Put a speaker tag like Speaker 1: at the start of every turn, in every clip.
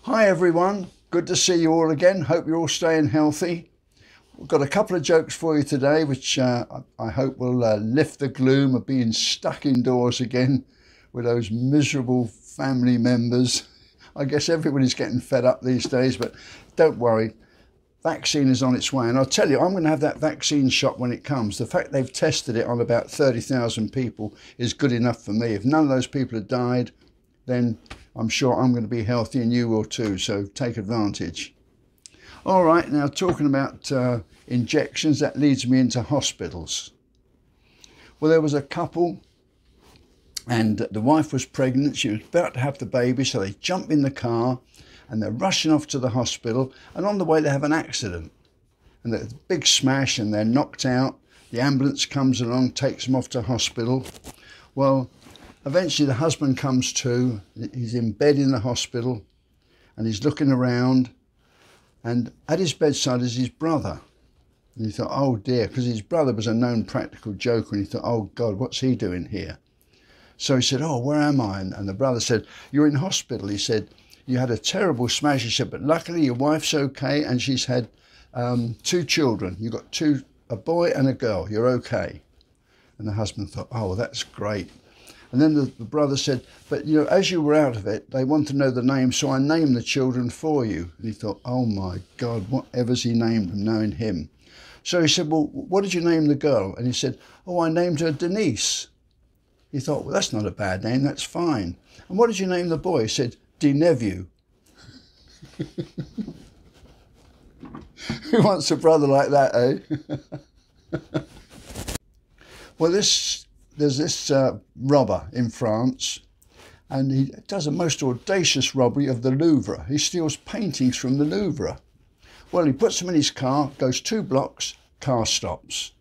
Speaker 1: Hi everyone, good to see you all again. Hope you're all staying healthy. We've got a couple of jokes for you today which I hope will lift the gloom of being stuck indoors again with those miserable family members. I guess everybody's getting fed up these days, but don't worry, vaccine is on its way. And I'll tell you, I'm going to have that vaccine shot when it comes. The fact they've tested it on about 30,000 people is good enough for me. If none of those people have died, then I'm sure I'm going to be healthy and you will too, so take advantage. All right, now talking about injections, that leads me into hospitals. Well, there was a couple and the wife was pregnant. She was about to have the baby, so they jump in the car and they're rushing off to the hospital, and on the way they have an accident. And there's a big smash and they're knocked out. The ambulance comes along, takes them off to hospital. Well, eventually the husband comes to, he's in bed in the hospital and he's looking around, and at his bedside is his brother. And he thought, oh dear, because his brother was a known practical joker, and he thought, oh God, what's he doing here? So he said, oh, where am I? And the brother said, you're in hospital. He said, you had a terrible smash. He said, but luckily your wife's okay and she's had 2 children. You've got a boy and a girl, you're okay. And the husband thought, oh, that's great. And then the brother said, but you know, as you were out of it, they want to know the name, so I named the children for you. And he thought, oh my God, whatever's he named them, knowing him. So he said, well, what did you name the girl? And he said, oh, I named her Denise. He thought, well, that's not a bad name, that's fine. And what did you name the boy? He said, De-Nephew. Who wants a brother like that, eh? Well, there's this robber in France, and he does a most audacious robbery of the Louvre. He steals paintings from the Louvre. Well, he puts them in his car, goes 2 blocks, car stops.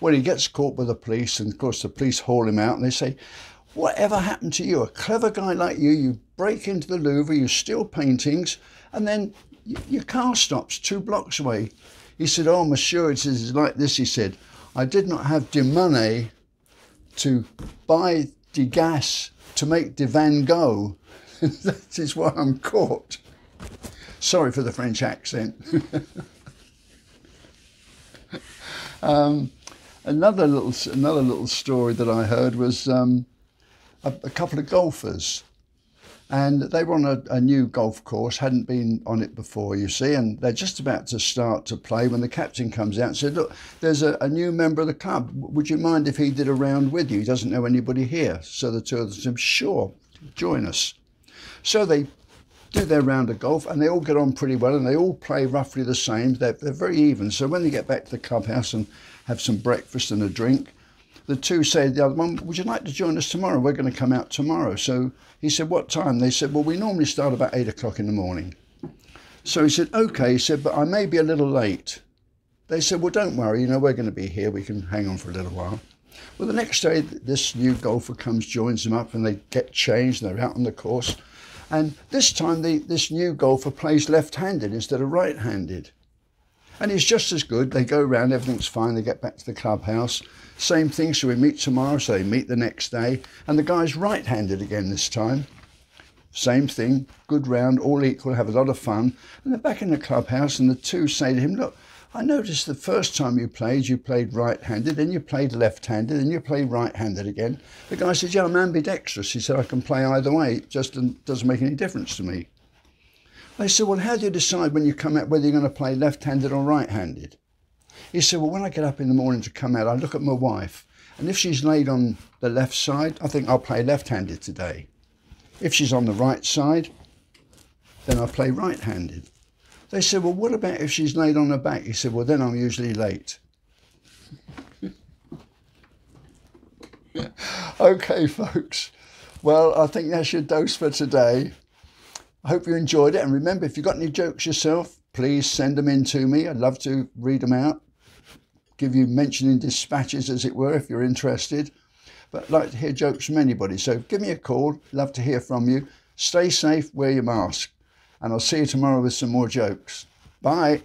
Speaker 1: Well, he gets caught by the police, and of course the police haul him out and they say, whatever happened to you? A clever guy like you break into the Louvre, you steal paintings, and then your car stops 2 blocks away. He said, oh, monsieur, it is like this, he said. I did not have de money to buy de gas to make de Van Gogh. That is why I'm caught. Sorry for the French accent. Another little story that I heard was a couple of golfers, and they were on a new golf course, hadn't been on it before, you see, and they're just about to start to play when the captain comes out and said, look, there's a new member of the club. Would you mind if he did a round with you? He doesn't know anybody here. So the 2 of them said, sure, join us. So they do their round of golf and they all get on pretty well and they all play roughly the same. They're very even. So when they get back to the clubhouse and have some breakfast and a drink, the 2 say to the other one, would you like to join us tomorrow? We're going to come out tomorrow. So he said, what time? They said, well, we normally start about 8 o'clock in the morning. So he said, okay. He said, but I may be a little late. They said, well, don't worry, you know, we're going to be here. We can hang on for a little while. Well, the next day, this new golfer comes, joins them up, and they get changed and they're out on the course. And this time, this new golfer plays left-handed instead of right-handed. And he's just as good. They go around, everything's fine. They get back to the clubhouse. Same thing, so we meet tomorrow. So they meet the next day. And the guy's right-handed again this time. Same thing, good round, all equal, have a lot of fun. And they're back in the clubhouse and the 2 say to him, look, I noticed the first time you played right-handed, then you played left-handed, then you played right-handed again. The guy said, yeah, I'm ambidextrous. He said, I can play either way. It just doesn't make any difference to me. They said, well, how do you decide when you come out whether you're going to play left-handed or right-handed? He said, well, when I get up in the morning to come out, I look at my wife, and if she's laid on the left side, I think I'll play left-handed today. If she's on the right side, then I'll play right-handed. They said, well, what about if she's laid on her back? He said, well, then I'm usually late. Okay, folks. Well, I think that's your dose for today. I hope you enjoyed it. And remember, if you've got any jokes yourself, please send them in to me. I'd love to read them out, give you mentioning dispatches, as it were, if you're interested. But I'd like to hear jokes from anybody. So give me a call. Love to hear from you. Stay safe, wear your mask. And I'll see you tomorrow with some more jokes. Bye.